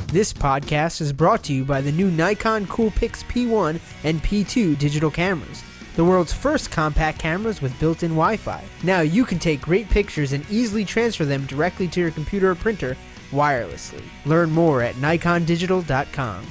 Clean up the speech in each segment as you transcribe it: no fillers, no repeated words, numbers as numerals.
This podcast is brought to you by the new Nikon Coolpix P1 and P2 digital cameras, the world's first compact cameras with built-in Wi-Fi. Now you can take great pictures and easily transfer them directly to your computer or printer wirelessly. Learn more at nikondigital.com.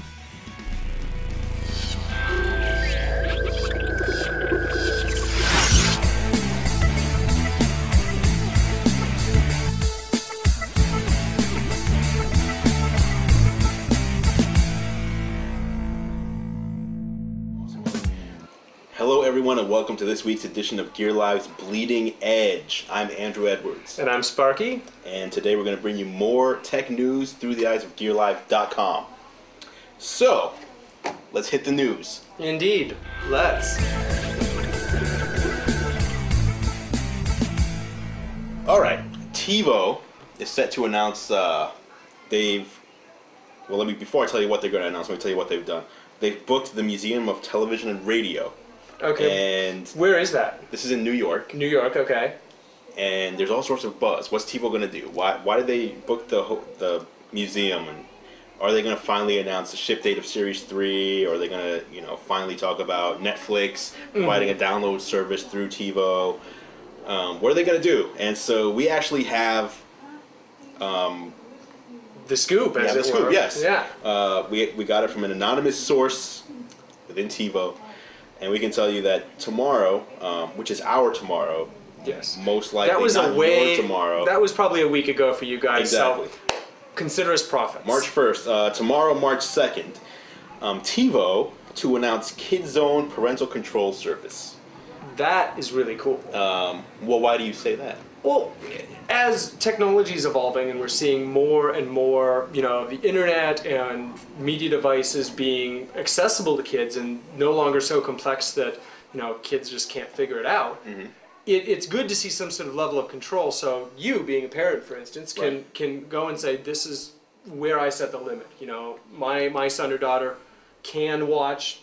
Hello everyone and welcome to this week's edition of Gear Live's Bleeding Edge. I'm Andrew Edwards. And I'm Sparky. And today we're going to bring you more tech news through the eyes of GearLive.com. So, let's hit the news. Indeed, let's. Alright, TiVo is set to announce, before I tell you what they're going to announce, let me tell you what they've done. They've booked the Museum of Television and Radio. Okay. And where is that? This is in New York. New York, okay. And there's all sorts of buzz. What's TiVo going to do? Why did they book the museum? And are they going to finally announce the ship date of Series 3? Or are they going to, finally talk about Netflix providing a download service through TiVo? What are they going to do? And so we actually have the scoop, as it were. Yes. Yeah. We got it from an anonymous source within TiVo. And we can tell you that tomorrow, which is our tomorrow, yes, most likely that was not your tomorrow. That was probably a week ago for you guys. Exactly. So consider us prophets. March 1st. Tomorrow, March 2nd, TiVo to announce KidZone parental control service. That is really cool. Well, why do you say that? Well, as technology is evolving and we're seeing more and more, the internet and media devices being accessible to kids and no longer so complex that, kids just can't figure it out, it's good to see some sort of level of control. So you, being a parent, for instance, can go and say, this is where I set the limit. My son or daughter can watch,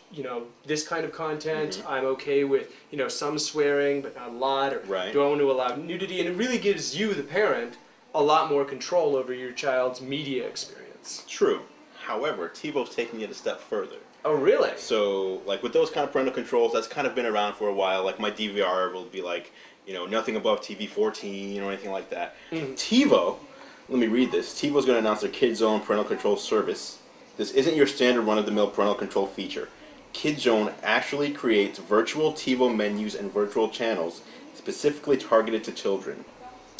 this kind of content. I'm okay with, some swearing, but not a lot. Or do I want to allow nudity? And it really gives you, the parent, a lot more control over your child's media experience. True. However, TiVo's taking it a step further. Oh, really? So, with those kind of parental controls, that's kind of been around for a while. Like, my DVR will be nothing above TV 14 or anything like that. TiVo, let me read this. TiVo's going to announce their KidZone parental control service. This isn't your standard run-of-the-mill parental control feature. KidZone actually creates virtual TiVo menus and virtual channels specifically targeted to children.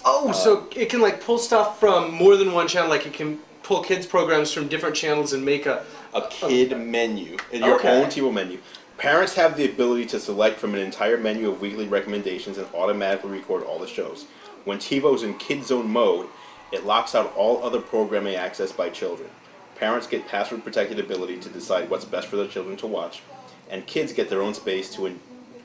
Oh, so it can pull stuff from more than one channel, it can pull kids programs from different channels and make a kid menu, your own TiVo menu. Parents have the ability to select from an entire menu of weekly recommendations and automatically record all the shows. When TiVo's in KidZone mode, it locks out all other programming accessed by children. Parents get password-protected ability to decide what's best for their children to watch, and kids get their own space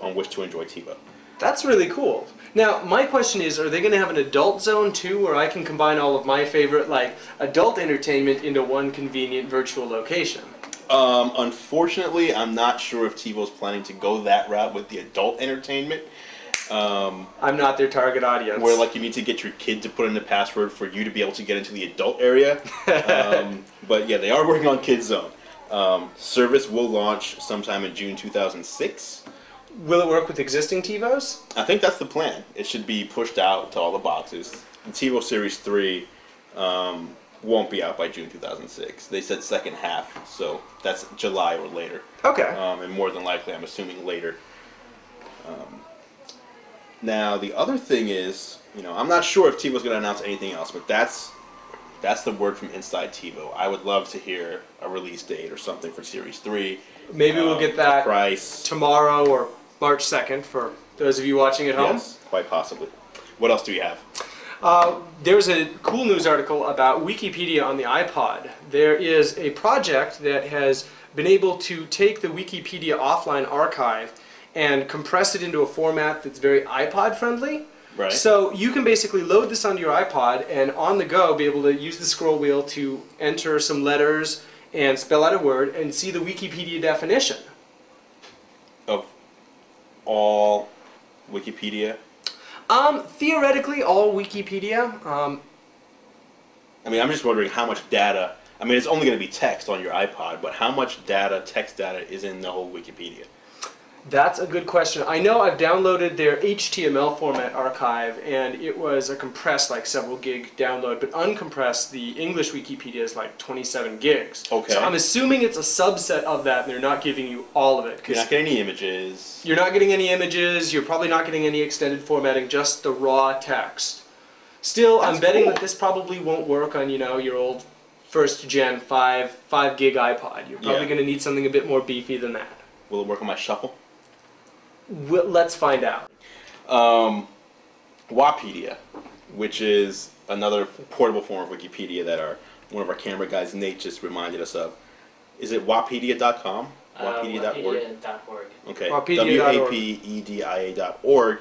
on which to enjoy TiVo. That's really cool. Now, my question is, are they going to have an adult zone too, where I can combine all of my favorite, adult entertainment into one convenient virtual location? Unfortunately, I'm not sure if TiVo's planning to go that route with the adult entertainment. I'm not their target audience. Where you need to get your kid to put in the password for you to be able to get into the adult area. But yeah, they are working on KidZone. Service will launch sometime in June 2006. Will it work with existing TiVos? I think that's the plan. It should be pushed out to all the boxes. The TiVo Series 3 won't be out by June 2006. They said second half, so that's July or later. Okay. And more than likely, I'm assuming later. Now, the other thing is, I'm not sure if TiVo's going to announce anything else, but that's the word from inside TiVo. I would love to hear a release date or something for Series 3. Maybe we'll get that price tomorrow or March 2nd for those of you watching at home. Yes, quite possibly. What else do we have? There's a cool news article about Wikipedia on the iPod. There is a project that has been able to take the Wikipedia offline archive and compress it into a format that's very iPod friendly. Right. So you can basically load this onto your iPod and on the go be able to use the scroll wheel to enter some letters and spell out a word and see the Wikipedia definition. Of all Wikipedia? Theoretically, all Wikipedia. I mean, I'm just wondering how much data I mean, it's only going to be text on your iPod, but how much data, text data, is in the whole Wikipedia? That's a good question. I know I've downloaded their HTML format archive, and it was a compressed, like several gig download, but uncompressed, the English Wikipedia is like 27 gigs. Okay. So I'm assuming it's a subset of that, and they're not giving you all of it. You're not getting any images. You're not getting any images, you're probably not getting any extended formatting, just the raw text. Still, I'm betting that this probably won't work on, your old first gen 5 gig iPod. You're probably going to need something a bit more beefy than that. Will it work on my Shuffle? Let's find out. Wapedia, which is another portable form of Wikipedia that one of our camera guys, Nate, just reminded us of. Is it wapedia.com? Wapedia.org? Wapedia.org. Okay. Wapedia.org. Wapedia.org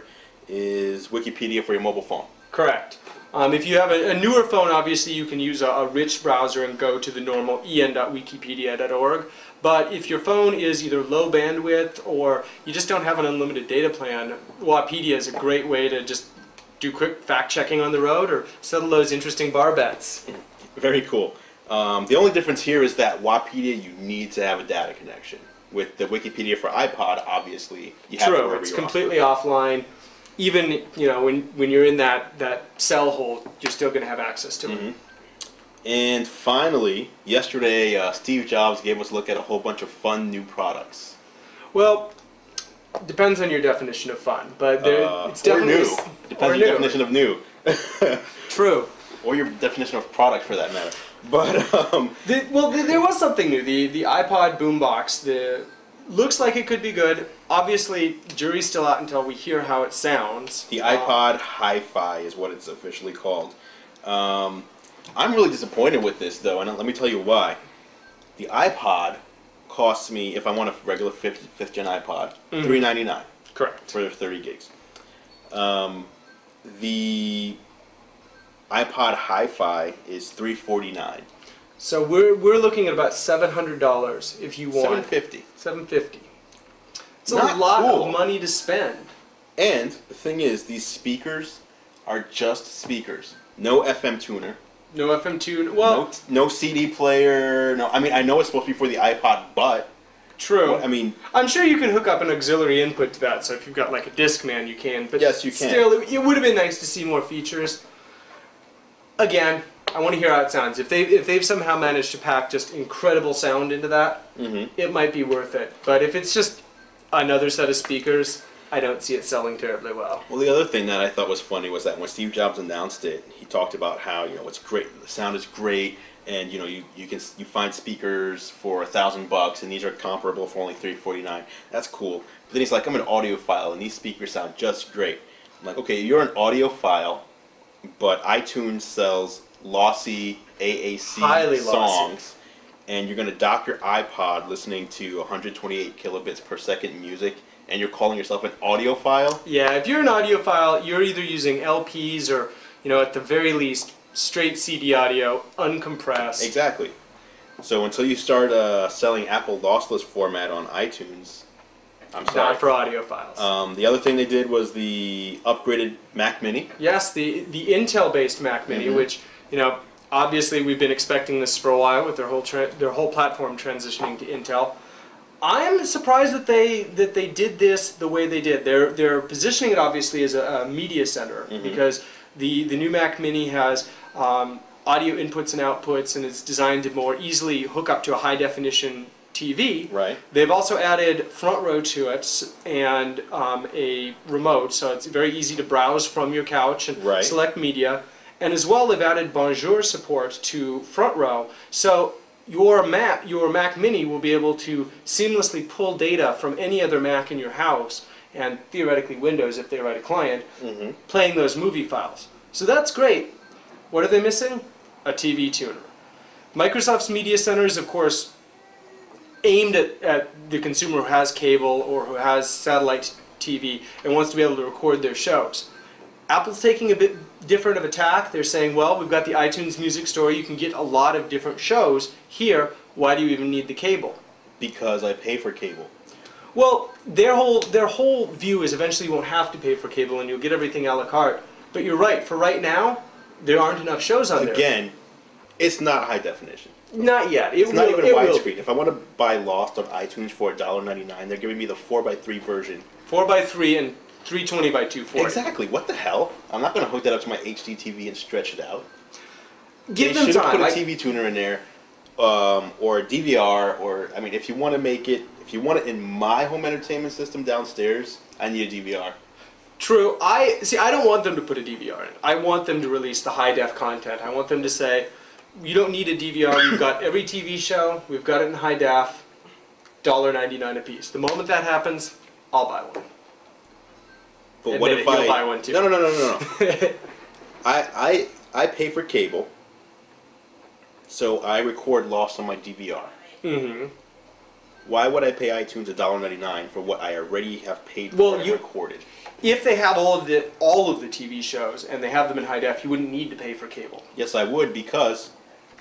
is Wikipedia for your mobile phone. Correct. If you have a newer phone, obviously you can use a rich browser and go to the normal en.wikipedia.org. But if your phone is either low bandwidth or you just don't have an unlimited data plan, Wapedia is a great way to just do quick fact checking on the road or settle those interesting bar bets. Very cool. The only difference here is that Wapedia, you need to have a data connection. With the Wikipedia for iPod, obviously, you have to True, it's completely offline. Even when you're in that cell hole, you're still going to have access to it. And finally, yesterday, Steve Jobs gave us a look at a whole bunch of fun new products. Well, depends on your definition of fun, but it's definitely or new. Depends on your definition of new. True. Or your definition of product, for that matter. But there was something new. The iPod boombox. Looks like it could be good. Obviously, jury's still out until we hear how it sounds. The iPod Hi-Fi is what it's officially called. I'm really disappointed with this, though, and let me tell you why. The iPod costs me, if I want a regular 5th gen iPod, $3.99. Correct. For 30 gigs. The iPod Hi-Fi is $349. So we're looking at about $700 if you want. $750. $750. It's Not a lot cool. of money to spend. And the thing is, these speakers are just speakers. No FM tuner. No FM tune. Well, no CD player. No, I mean, I know it's supposed to be for the iPod, but true. I mean, I'm sure you can hook up an auxiliary input to that. So if you've got like a Discman, you can. But yes, you can. Still, it would have been nice to see more features. Again, I want to hear how it sounds. If they've somehow managed to pack just incredible sound into that, it might be worth it. But if it's just another set of speakers, I don't see it selling terribly well. Well, the other thing that I thought was funny was that when Steve Jobs announced it, he talked about how it's great, the sound is great, and you find speakers for $1,000, and these are comparable for only $349. That's cool. But then he's like, I'm an audiophile, and these speakers sound just great. I'm like, okay, you're an audiophile, but iTunes sells lossy AAC Highly songs. lossy. And you're going to dock your iPod listening to 128 kilobits per second music, and you're calling yourself an audiophile? Yeah, if you're an audiophile, you're either using LPs or, at the very least, straight CD audio, uncompressed. Exactly. So until you start selling Apple lossless format on iTunes, I'm sorry. Not for audiophiles. The other thing they did was the upgraded Mac Mini. Yes, the Intel-based Mac Mini, which, obviously we've been expecting this for a while with their whole platform transitioning to Intel. I'm surprised that they did this the way they did. They're positioning it obviously as a media center because the new Mac Mini has audio inputs and outputs, and it's designed to more easily hook up to a high definition TV. Right. They've also added front row to it and a remote, so it's very easy to browse from your couch and select media. And as well, they've added Bonjour support to front row, so your Mac Mini will be able to seamlessly pull data from any other Mac in your house, and theoretically Windows if they write a client, playing those movie files. So that's great. What are they missing? A TV tuner. Microsoft's Media Center is, of course, aimed at the consumer who has cable or who has satellite TV and wants to be able to record their shows. Apple's taking a bit different of a tack. They're saying, well, we've got the iTunes Music Store. You can get a lot of different shows here. Why do you even need the cable? Because I pay for cable. Well, their whole view is eventually you won't have to pay for cable and you'll get everything a la carte. But you're right. For right now, there aren't enough shows on there. Again, it's not high definition. Not yet. It's not even a widescreen. If I want to buy Lost on iTunes for $1.99, they're giving me the 4:3 version. 4:3 and 320 by 240. Exactly. What the hell? I'm not going to hook that up to my HD TV and stretch it out. Give them They should have time. put a TV tuner in there, or a DVR, or I mean, if you want to make it, if you want it in my home entertainment system downstairs, I need a DVR. True. I don't want them to put a DVR in. I want them to release the high def content. I want them to say, you don't need a DVR. We've got every TV show. We've got it in high def. $1.99 a piece. The moment that happens, I'll buy one. But and what if you'll buy one too. No. I pay for cable, so I record Lost on my DVR. Mm-hmm. Why would I pay iTunes $1.99 for what I already have paid for and recorded? If they have all of the TV shows and they have them in high def, you wouldn't need to pay for cable. Yes, I would, because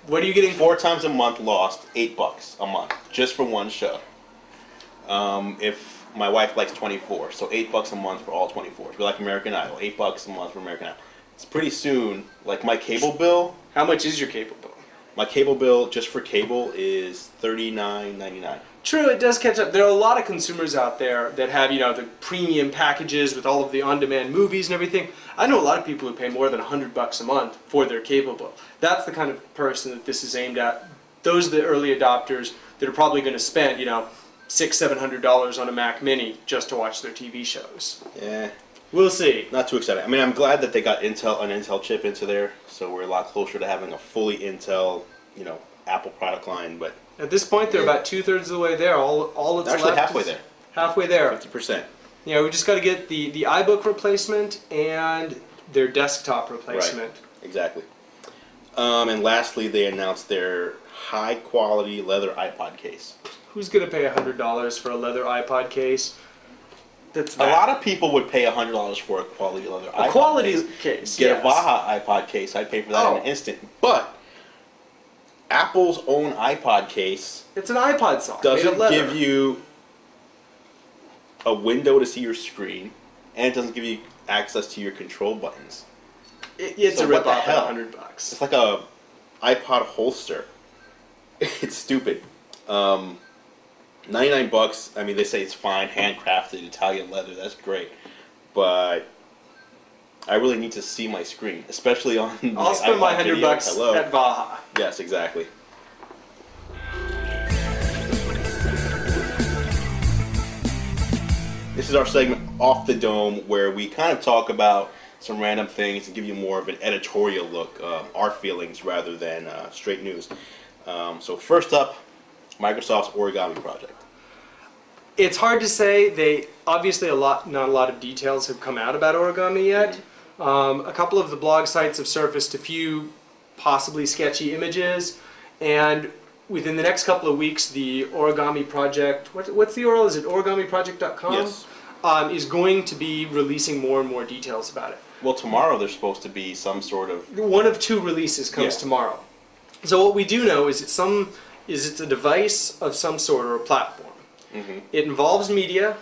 what are you getting? 4 times a month Lost, $8 a month just for one show. If my wife likes 24, so $8 a month for all 24s. We like American Idol, $8 a month for American Idol. It's pretty soon. Like my cable bill. How much is your cable bill? My cable bill just for cable is $39.99. True, it does catch up. There are a lot of consumers out there that have, the premium packages with all of the on-demand movies and everything. I know a lot of people who pay more than $100 a month for their cable bill. That's the kind of person that this is aimed at. Those are the early adopters that are probably going to spend, $600-700 on a Mac Mini just to watch their TV shows. Yeah. We'll see. Not too excited. I mean, I'm glad that they got an Intel chip into there, so we're a lot closer to having a fully Intel, Apple product line. But at this point, they're about 2/3 of the way there. All that's actually left halfway is there. Halfway there. 50%. Yeah, we just got to get the iBook replacement and their desktop replacement. Right. Exactly. And lastly, they announced their high-quality leather iPod case. Who's going to pay $100 for a leather iPod case? That's a lot of people would pay $100 for a quality leather iPod quality case. Get yes. a Baja iPod case. I'd pay for that in an instant. But Apple's own iPod case, it's an iPod sock, doesn't give you a window to see your screen, and it doesn't give you access to your control buttons. It's a rip off at $100. It's like a iPod holster. It's stupid. $99. I mean, they say it's fine, handcrafted Italian leather. That's great, but I really need to see my screen, especially on. I'll spend my $100 at Baja. Yes, exactly. This is our segment Off the Dome, where we kind of talk about some random things and give you more of an editorial look, our feelings rather than straight news. So first up, Microsoft's Origami project. It's hard to say. Obviously not a lot of details have come out about Origami yet. A couple of the blog sites have surfaced a few possibly sketchy images, and within the next couple of weeks, the Origami project, what's the URL? Is it origamiproject.com? Yes. Is going to be releasing more and more details about it. Well, tomorrow there's supposed to be some sort of... One of 2 releases comes tomorrow. So what we do know is it's a device of some sort or a platform. Mm-hmm. It involves media,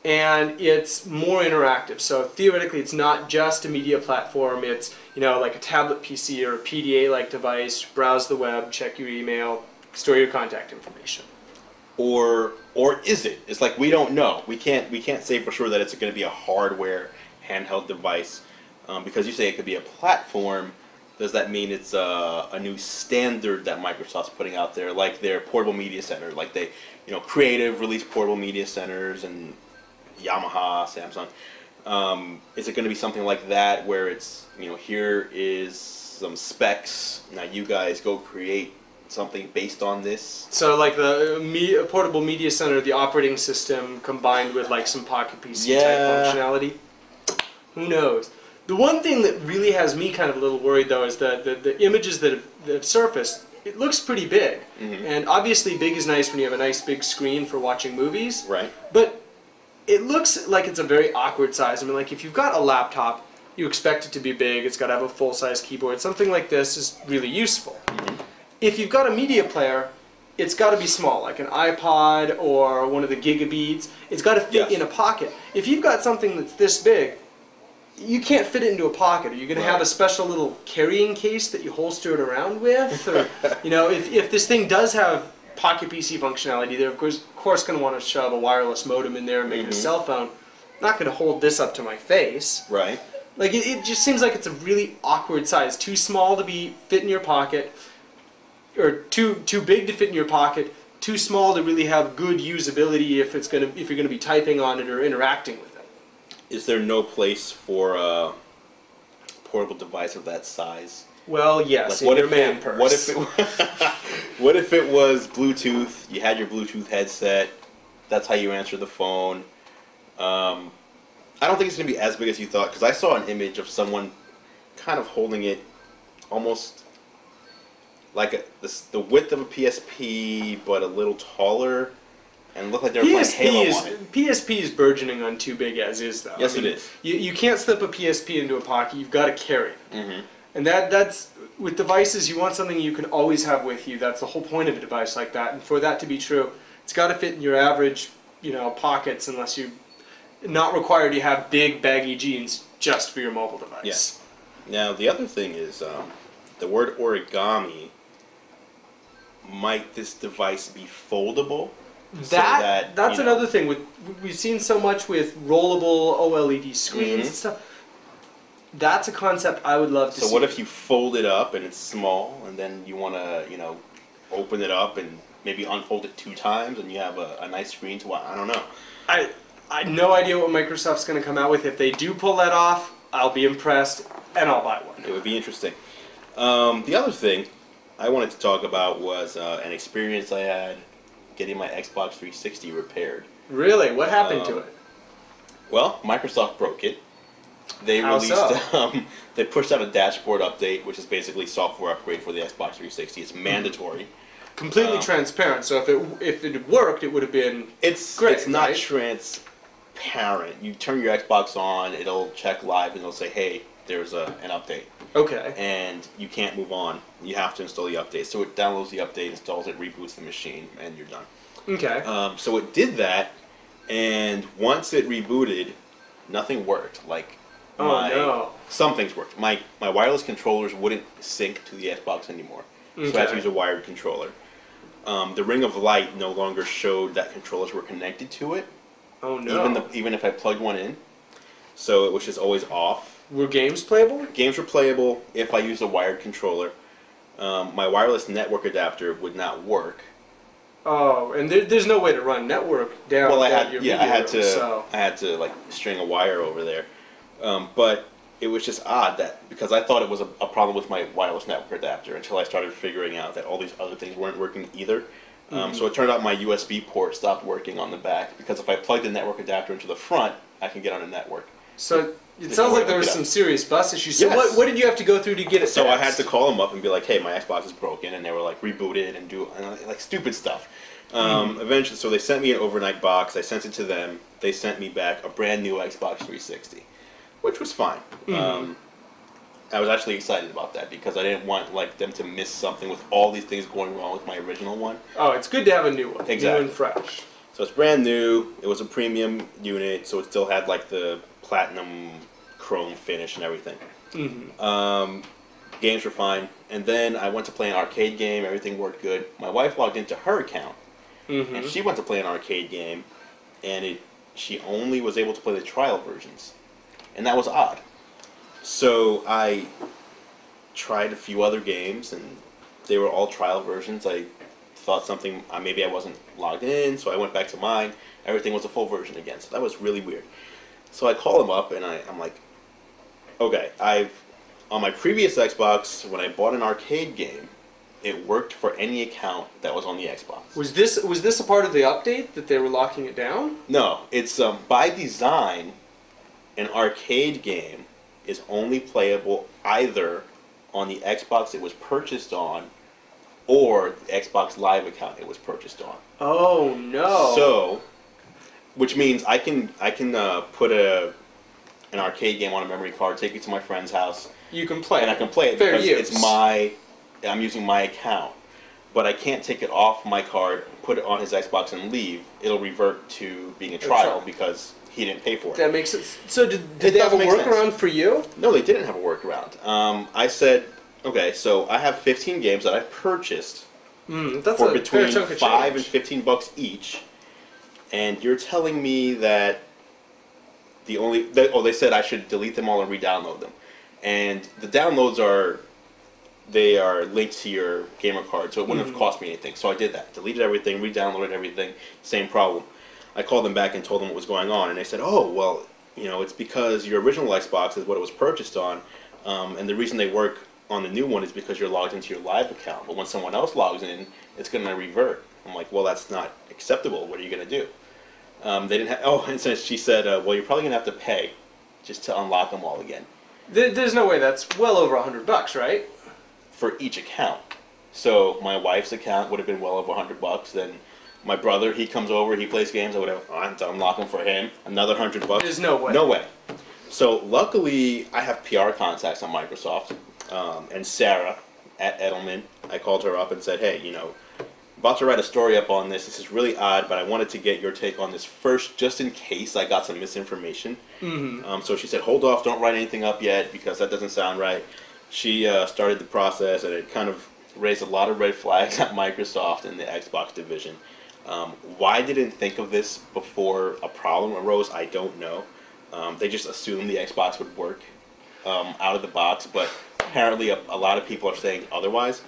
and it's more interactive. So theoretically, it's not just a media platform. It's like a tablet PC or a PDA-like device. Browse the web, check your email, store your contact information. Or is it? It's like we don't know. We can't say for sure that it's going to be a hardware handheld device because you say it could be a platform. Does that mean it's a new standard that Microsoft's putting out there, like their portable media center, like they, Creative released portable media centers, and Yamaha, Samsung. Is it going to be something like that, where it's, here is some specs, now you guys go create something based on this? So like the portable media center, the operating system combined with like some Pocket PC type functionality. Who knows? The one thing that really has me kind of a little worried, though, is that the images that have surfaced, it looks pretty big. And obviously big is nice when you have a nice big screen for watching movies. Right. But it looks like it's a very awkward size. I mean, like if you've got a laptop, you expect it to be big, it's got to have a full-size keyboard. Something like this is really useful. If you've got a media player, it's got to be small, like an iPod or one of the Gigabeats. It's got to fit in a pocket. If you've got something that's this big, you can't fit it into a pocket. Are you going to have a special little carrying case that you holster it around with? Or, you know, if this thing does have Pocket PC functionality, they're of course going to want to shove a wireless modem in there and make it a cell phone. I'm not going to hold this up to my face. Right. Like, it just seems like it's a really awkward size. Too small to fit in your pocket, or too big to fit in your pocket. Too small to really have good usability if you're gonna be typing on it or interacting with it. Is there no place for a portable device of that size? Well, yes, like, in your man purse. What if it was Bluetooth? You had your Bluetooth headset. That's how you answer the phone. I don't think it's gonna be as big as you thought, because I saw an image of someone kind of holding it almost like the width of a PSP, but a little taller, and looked like they were playing Halo on it. PSP is burgeoning on too big as is, though. Yes, it is. You can't slip a PSP into a pocket. You've got to carry it. And that's with devices. You want something you can always have with you. That's the whole point of a device like that. And for that to be true, it's got to fit in your average, pockets, unless you're not required to have big baggy jeans just for your mobile device. Yes. Now the other thing is the word origami. Might this device be foldable? That's another thing. We've seen so much with rollable OLED screens and stuff. That's a concept I would love to see. So what if you fold it up and it's small, and then you want to, open it up and maybe unfold it 2 times, and you have a nice screen to watch? I don't know. I have no idea what Microsoft's going to come out with. If they do pull that off, I'll be impressed, and I'll buy one. It would be interesting. The other thing I wanted to talk about was an experience I had getting my Xbox 360 repaired. Really? What happened to it? Well, Microsoft broke it. They they pushed out a dashboard update, which is basically software upgrade for the Xbox 360. It's mandatory. Completely transparent. So if it had worked, it would have been great. It's not transparent. You turn your Xbox on, it'll check live, and it'll say, "Hey, there's an update." Okay. And you can't move on. You have to install the update. So it downloads the update, installs it, reboots the machine, and you're done. Okay. So it did that, and once it rebooted, nothing worked. Like, some things worked. My wireless controllers wouldn't sync to the Xbox anymore, so I had to use a wired controller. The ring of light no longer showed that controllers were connected to it. Oh no. Even if I plugged one in, so it was just always off. Were games playable? Games were playable if I used a wired controller. My wireless network adapter would not work. Oh, and there's no way to run network down. Well, I had to like string a wire over there. But it was just odd that, because I thought it was a problem with my wireless network adapter until I started figuring out that all these other things weren't working either. So it turned out my USB port stopped working on the back, because if I plugged the network adapter into the front, I can get on a network. So it sounds like there was some serious bus issues. So what did you have to go through to get it fixed? So I had to call them up and be like, "Hey, my Xbox is broken," and they were like, "Reboot it and do like stupid stuff." Eventually, so they sent me an overnight box. I sent it to them. They sent me back a brand new Xbox 360, which was fine. I was actually excited about that, because I didn't want them to miss something with all these things going wrong with my original one. Oh, it's good to have a new one. Exactly. New and fresh. So it's brand new. It was a premium unit, so it still had like the platinum chrome finish and everything. Games were fine. And then I went to play an arcade game. Everything worked good. My wife logged into her account, and she went to play an arcade game, and she only was able to play the trial versions. And that was odd. So I tried a few other games, and they were all trial versions. I thought maybe I wasn't logged in, so I went back to mine. Everything was a full version again, so that was really weird. So I call them up, and I'm like, okay, on my previous Xbox, when I bought an arcade game, it worked for any account that was on the Xbox. Was this a part of the update that they were locking it down? No, it's by design, an arcade game is only playable either on the Xbox it was purchased on, or the Xbox Live account it was purchased on. Oh no! So, which means I can put an arcade game on a memory card, take it to my friend's house. You can play it. And I can play it because I'm using my account. But I can't take it off my card, put it on his Xbox, and leave. It'll revert to being a trial because he didn't pay for it. That makes sense. So did they have a workaround for you? No, they didn't have a workaround. I said, okay, so I have 15 games that I've purchased That's for a between fair chunk of $5 change. and $15 each, and you're telling me that they said I should delete them all and re-download them, and the downloads are linked to your gamer card, so it wouldn't have cost me anything. So I did that, deleted everything, re-downloaded everything, same problem. I called them back and told them what was going on, and they said, oh, well, it's because your original Xbox is what it was purchased on, and the reason they work on the new one is because you're logged into your live account, but when someone else logs in, it's going to revert. I'm like, well, that's not acceptable. What are you going to do? They didn't have, and so she said, well, you're probably going to have to pay just to unlock them all again. There's no way. That's well over $100, right? For each account. So my wife's account would have been well over $100. Then my brother, he comes over, he plays games. I would have to unlock them for him. Another $100. There's no way. No way. So luckily, I have PR contacts on Microsoft, and Sarah at Edelman. I called her up and said, hey, about to write a story up on this. This is really odd, but I wanted to get your take on this first, just in case I got some misinformation. So she said, hold off, don't write anything up yet, because that doesn't sound right. She started the process, and it kind of raised a lot of red flags at Microsoft and the Xbox division. Why they didn't think of this before a problem arose, I don't know. They just assumed the Xbox would work out of the box, but apparently a lot of people are saying otherwise.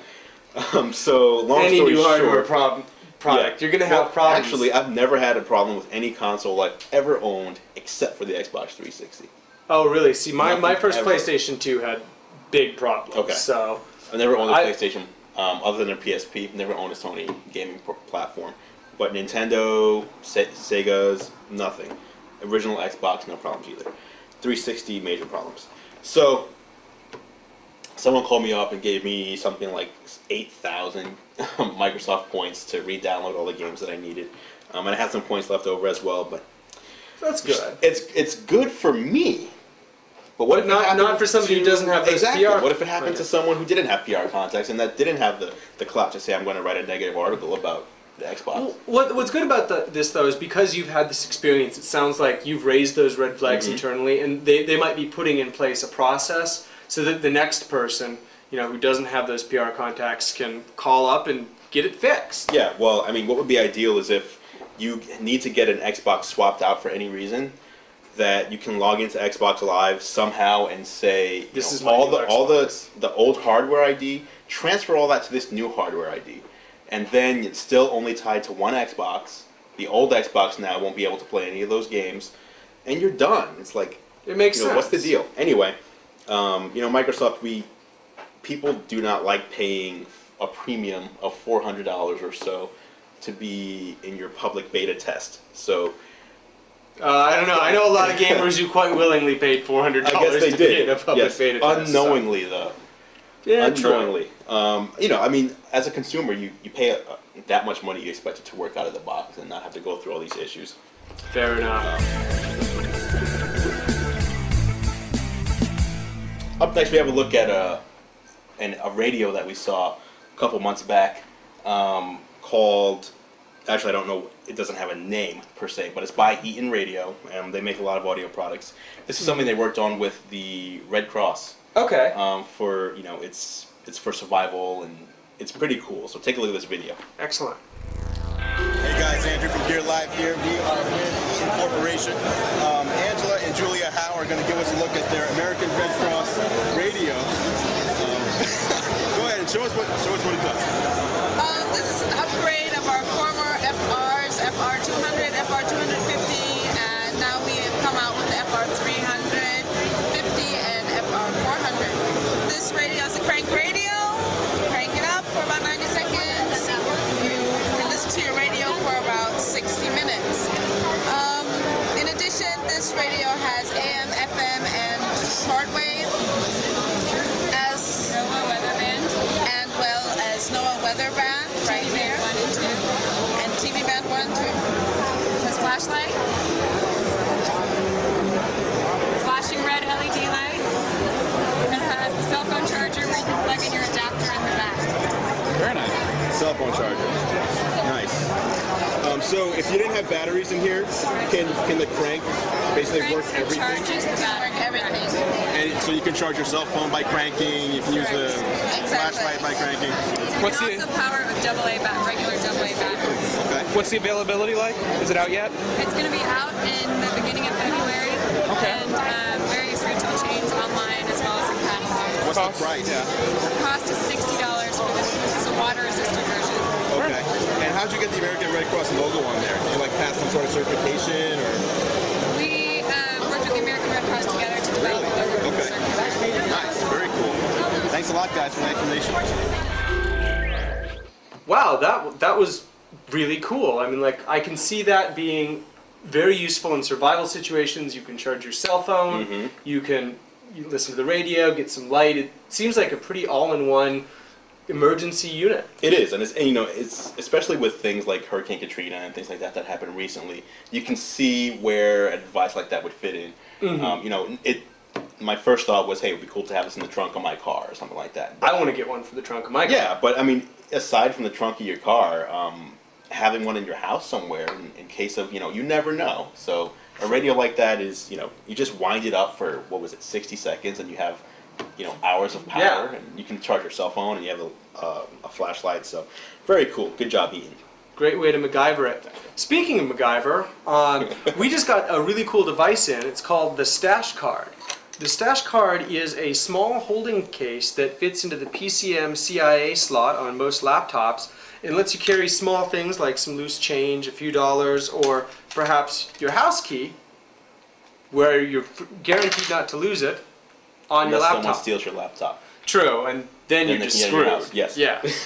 So long Any story new hardware short, product, you're going to have problems. Actually, I've never had a problem with any console I've ever owned except for the Xbox 360. Oh, really? See, my first ever. PlayStation 2 had big problems. Okay. So I never owned a PlayStation other than a PSP. Never owned a Sony gaming platform. But Nintendo, Sega's, nothing. Original Xbox, no problems either. 360, major problems. So someone called me up and gave me something like 8,000 Microsoft points to re-download all the games that I needed. And I had some points left over as well, but that's good. It's good for me. But what if not for somebody who doesn't have those exactly. PR? What if it happened to someone who didn't have PR contacts and that didn't have the clout to say, I'm going to write a negative article about the Xbox? Well, what's good about this, though, is because you've had this experience, it sounds like you've raised those red flags internally, and they might be putting in place a process so that the next person, who doesn't have those PR contacts can call up and get it fixed. Yeah, well, I mean, what would be ideal is if you need to get an Xbox swapped out for any reason, that you can log into Xbox Live somehow and say, this is all the old hardware ID, transfer all that to this new hardware ID. And then it's still only tied to one Xbox. The old Xbox now won't be able to play any of those games, and you're done. It's like, it makes sense. What's the deal? Anyway, Microsoft, people do not like paying a premium of $400 or so to be in your public beta test. So I don't know. I know a lot of gamers who quite willingly paid $400 to be in a public beta test. Unknowingly, though. Yeah, unknowingly. I mean, as a consumer, you pay that much money, you expect it to work out of the box and not have to go through all these issues. Fair enough. Up next, we have a look at a radio that we saw a couple months back called, actually I don't know, it doesn't have a name per se, but it's by Eton Radio, and they make a lot of audio products. This is something they worked on with the Red Cross. Okay. For it's for survival, and it's pretty cool. So take a look at this video. Excellent. Hey guys, Andrew from Gear Live here. We are with Eton Corporation. Angela and Julia Howe are going to give us a look at their American Red Cross radio. Go ahead and show us what it does. This is an upgrade of our former FRs, FR200, FR250, and now we have come out with the FR350 and FR400. This radio is a crank radio. Crank it up for about 90 seconds. You can listen to your radio for about 60 minutes. In addition, this radio has AM, FM, and shortwave, as well as NOAA weather band right here, and TV band 1 and 2. Has flashlight, flashing red LED lights, and it has a cell phone charger where you can plug in your adapter in the back. Very nice. Cell phone charger. Nice. So if you didn't have batteries in here, can the crank basically work everything? Charges the battery. Everything. And so you can charge your cell phone by cranking. You can use the flashlight by cranking. You can also power it with regular AA batteries. Okay. What's the availability like? Is it out yet? It's going to be out in the beginning of February. Okay. And various retail chains online as well as in catalogs. What's the price? Yeah. The cost is $60 for this. This is a water-resistant version. Okay. And how'd you get the American Red Cross logo on there? Did you like pass some sort of certification or? We worked with the American Red Cross together to develop the logo for the Okay. circuit. Nice. Very cool. Thanks a lot, guys, for the information. Wow, that was really cool. I mean, like, I can see that being very useful in survival situations. You can charge your cell phone, you listen to the radio, get some light. It seems like a pretty all-in-one emergency unit. It is, and it's especially with things like Hurricane Katrina and things like that happened recently. You can see where a device like that would fit in. My first thought was, hey, it would be cool to have this in the trunk of my car or something like that. I want to get one for the trunk of my car. Yeah, but I mean, aside from the trunk of your car, having one in your house somewhere in case of, you never know. So a radio like that is, you just wind it up for, 60 seconds, and you have, hours of power, Yeah. and you can charge your cell phone, and you have a flashlight. So very cool. Good job, Eton. Great way to MacGyver it. Speaking of MacGyver, we just got a really cool device in. It's called the Stashcard. The Stashcard is a small holding case that fits into the PCM CIA slot on most laptops and lets you carry small things like some loose change, a few dollars, or perhaps your house key, where you're guaranteed not to lose it, on your Unless laptop. someone steals your laptop. True, and then you're they just can get in your screwed. house. Yes.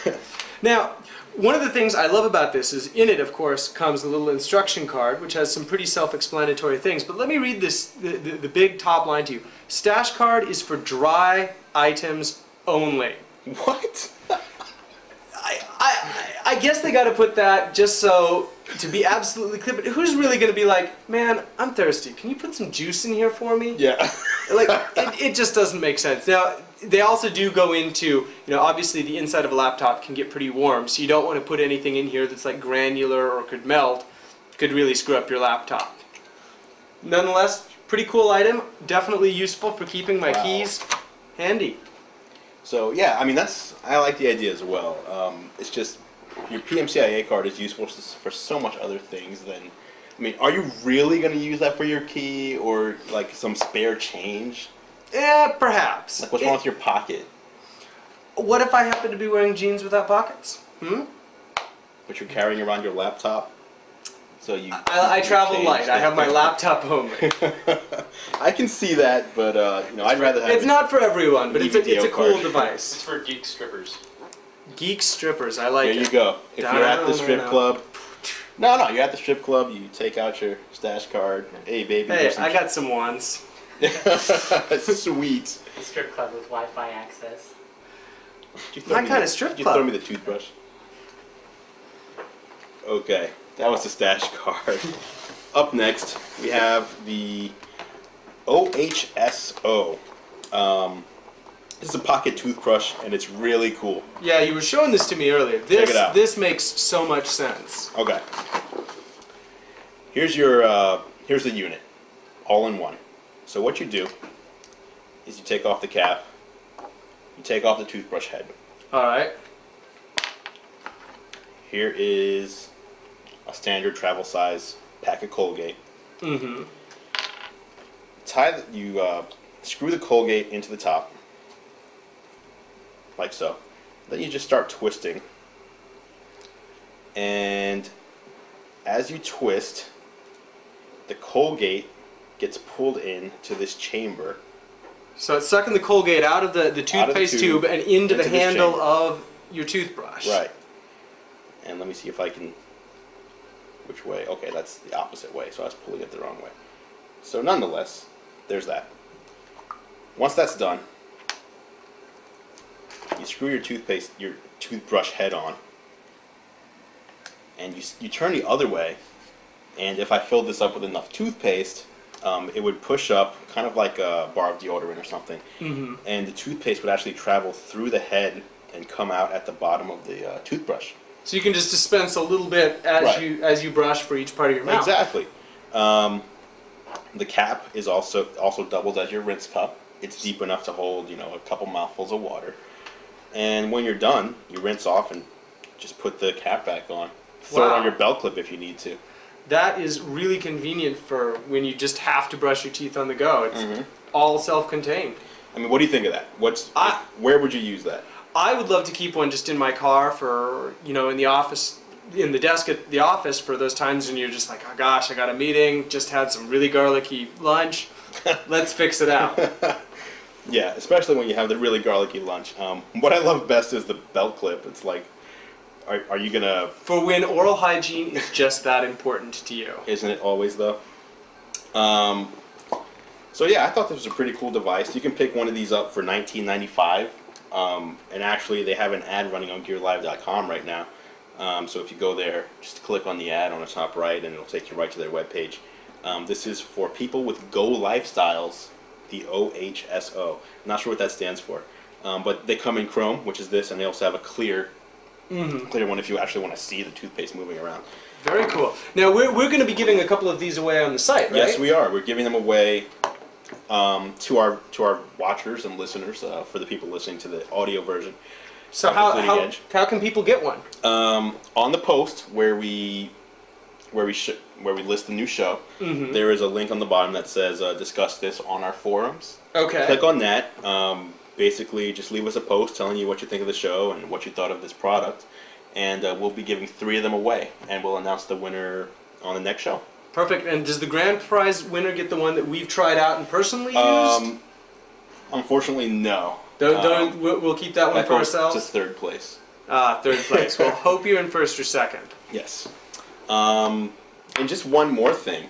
Yeah. Now, one of the things I love about this is in it, of course, comes the little instruction card, which has some pretty self-explanatory things. But let me read this, the big top line to you. Stashcard is for dry items only. What? I guess they got to put that just so, to be absolutely clear, but who's really going to be like, man, I'm thirsty. Can you put some juice in here for me? Yeah. Like, it just doesn't make sense. Now, they also do go into, obviously the inside of a laptop can get pretty warm, so you don't want to put anything in here that's like granular or could melt, could really screw up your laptop. Nonetheless, pretty cool item, definitely useful for keeping my keys handy. So yeah, I mean I like the idea as well. It's just your PMCIA card is useful for so much other things than. I mean, are you really going to use that for your key or like some spare change? Yeah, perhaps. Like what's wrong with your pocket? What if I happen to be wearing jeans without pockets? But you're carrying around your laptop, so you. I travel light. I have my laptop only. I can see that, but I'd rather have. It's not for everyone, but it's a cool card. device. It's for geek strippers. Geek strippers, I like it. There you go. If you're at the strip club. No, you're at the strip club, you take out your stash card. Hey, baby. Hey, I got some wands. Sweet. A strip club with Wi-Fi access. My kind of strip Did you club. throw me the toothbrush? Okay, that was the stash card. Up next, we have the OHSO. This is a pocket toothbrush, and it's really cool. Yeah, you were showing this to me earlier. Check it out. This makes so much sense. Okay. Here's your here's the unit, all in one. So what you do is you take off the cap, you take off the toothbrush head. All right. Here is a standard travel size pack of Colgate. Mm-hmm. Screw the Colgate into the top, like so. Then you just start twisting, and as you twist, the Colgate gets pulled into this chamber. So it's sucking the Colgate out of the toothpaste tube and into the handle chamber. of your toothbrush. Right. And let me see if I can. Which way? Okay, that's the opposite way, so I was pulling it the wrong way. So nonetheless, there's that. Once that's done, you screw your toothbrush head on, and you turn the other way, and if I filled this up with enough toothpaste, it would push up, kind of like a bar of deodorant or something, and the toothpaste would actually travel through the head and come out at the bottom of the toothbrush. So you can just dispense a little bit as you brush for each part of your mouth. Exactly. The cap is also doubles as your rinse cup. It's deep enough to hold, a couple mouthfuls of water. And when you're done, you rinse off and just put the cap back on. Throw it on your belt clip if you need to. That is really convenient for when you just have to brush your teeth on the go. It's all self-contained. I mean, what do you think of that? Where would you use that? I would love to keep one just in my car for, in the office, in the desk at the office for those times when you're just like, oh gosh, I got a meeting, just had some really garlicky lunch, let's fix it out. Yeah, especially when you have the really garlicky lunch. What I love best is the belt clip. It's like, are you going to... For when oral hygiene is just that important to you. Isn't it always, though? So yeah, I thought this was a pretty cool device. You can pick one of these up for $19.95. And actually, they have an ad running on GearLive.com right now. So if you go there, just click on the ad on the top right, and it'll take you right to their webpage. This is for people with Go lifestyles, the OHSO. I'm not sure what that stands for. But they come in chrome, which is this, and they also have a clear one if you actually want to see the toothpaste moving around. Very cool. Now, we're going to be giving a couple of these away on the site, right? Yes, we are. We're giving them away to our watchers and listeners, for the people listening to the audio version. So how can people get one? On the post where we list the new show, there is a link on the bottom that says discuss this on our forums. Okay. Click on that. Basically, just leave us a post telling you what you think of the show and what you thought of this product, and we'll be giving 3 of them away, and we'll announce the winner on the next show. Perfect. And does the grand prize winner get the one that we've tried out and personally used? Unfortunately, no. We'll keep that one for ourselves? It's third place. Third place. Well, hope you're in first or second. Yes. And just one more thing.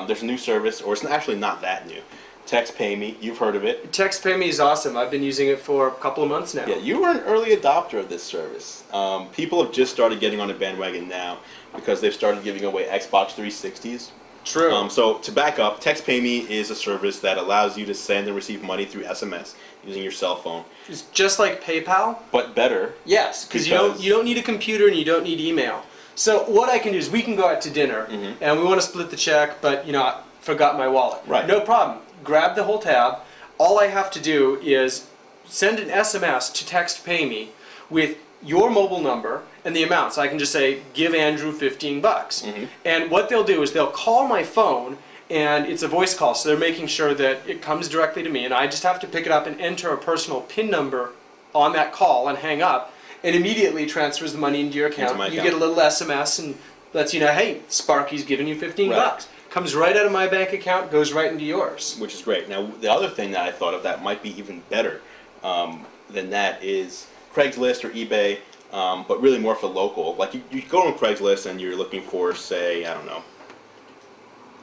There's a new service, or it's actually not that new. Text Pay Me. You've heard of it. Text Pay Me is awesome. I've been using it for a couple of months now. Yeah, you were an early adopter of this service. People have just started getting on the bandwagon now because they've started giving away Xbox 360s. True. So to back up, Text Pay Me is a service that allows you to send and receive money through SMS using your cell phone. It's just like PayPal, but better. Yes, because you don't need a computer and you don't need email. So what I can do is we can go out to dinner and we want to split the check, but I forgot my wallet. Right. No problem. Grab the whole tab. All I have to do is send an SMS to Text Pay Me with your mobile number and the amount. So I can just say, give Andrew $15. And what they'll do is they'll call my phone, and it's a voice call, so they're making sure that it comes directly to me, and I just have to pick it up and enter a personal PIN number on that call and hang up, and immediately transfers the money into your account. You get a little SMS and lets you know, hey, Sparky's giving you $15. Comes right out of my bank account, goes right into yours. Which is great. Now, the other thing that I thought of that might be even better than that is Craigslist or eBay, but really more for local. Like you go on Craigslist and you're looking for, say, I don't know,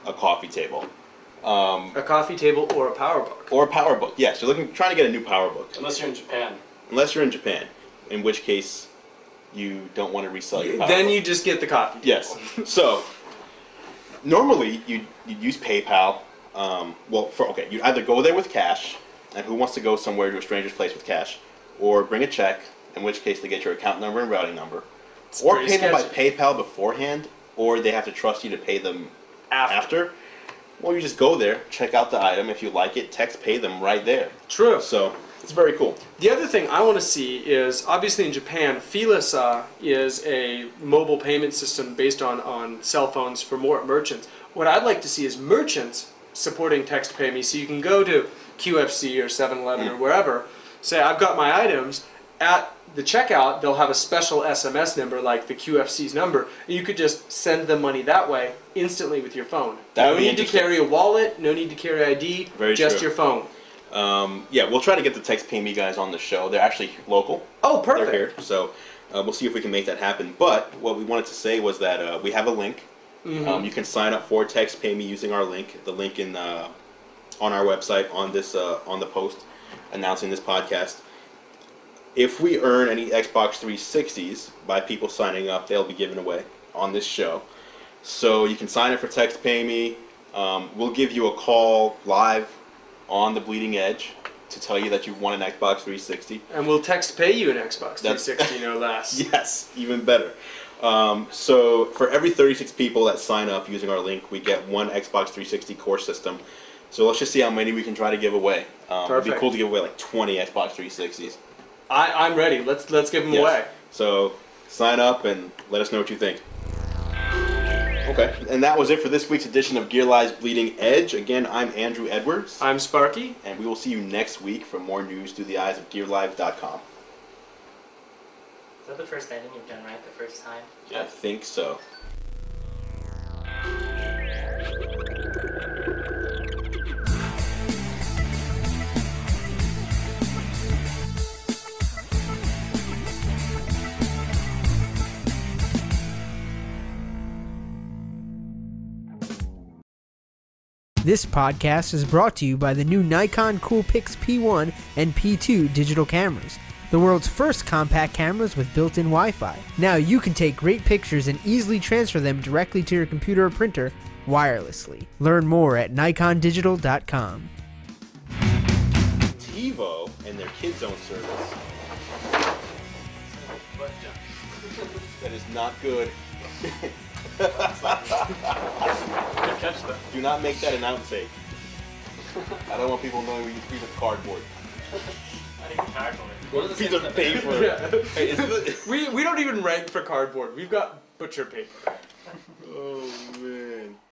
a coffee table. A coffee table or a power book. Or a power book, yes. You're trying to get a new power book. Unless you're in Japan. Unless you're in Japan, in which case you don't want to resell your power Then book. you just get the coffee table. Yes. So, normally you'd use PayPal. You'd either go there with cash, and who wants to go somewhere to a stranger's place with cash, or bring a check, in which case they get your account number and routing number, or pay them by PayPal beforehand, or they have to trust you to pay them after. Well, you just go there, check out the item. If you like it, text pay them right there. True. So it's very cool. The other thing I want to see is, obviously in Japan, Feelisa is a mobile payment system based on cell phones for more merchants. What I'd like to see is merchants supporting Text Pay Me, so you can go to QFC or 7-Eleven or wherever, say, I've got my items. At the checkout, they'll have a special SMS number like the QFC's number, and you could just send them money that way instantly with your phone. No need to carry a wallet, no need to carry ID, just your phone. Yeah, we'll try to get the Text Pay Me guys on the show. They're actually local. Oh, perfect. They're here, so we'll see if we can make that happen. But what we wanted to say was that we have a link. You can sign up for Text Pay Me using our link. The link on our website on this on the post announcing this podcast. If we earn any Xbox 360s by people signing up, they'll be given away on this show. So you can sign up for Text Pay Me. We'll give you a call live on the Bleeding Edge to tell you that you've won an Xbox 360. And we'll text pay you an Xbox 360, no less. Yes, even better. So for every 36 people that sign up using our link, we get one Xbox 360 core system. So let's just see how many we can try to give away. It'd be cool to give away like 20 Xbox 360s. I'm ready. Let's give them away. So sign up and let us know what you think. Okay, and that was it for this week's edition of Gear Live's Bleeding Edge. Again, I'm Andrew Edwards. I'm Sparky. And we will see you next week for more news through the eyes of GearLive.com. Is that the first ending you've done right the first time? I think so. This podcast is brought to you by the new Nikon Coolpix P1 and P2 digital cameras, the world's first compact cameras with built-in Wi-Fi. Now you can take great pictures and easily transfer them directly to your computer or printer wirelessly. Learn more at nikondigital.com. TiVo and their KidZone service. That is not good. Good catch, though. Do not make that an outtake. I don't want people knowing we use a piece of cardboard. Not even cardboard. What is a piece of paper? Yeah. Hey, We don't even rank for cardboard. We've got butcher paper. Oh man.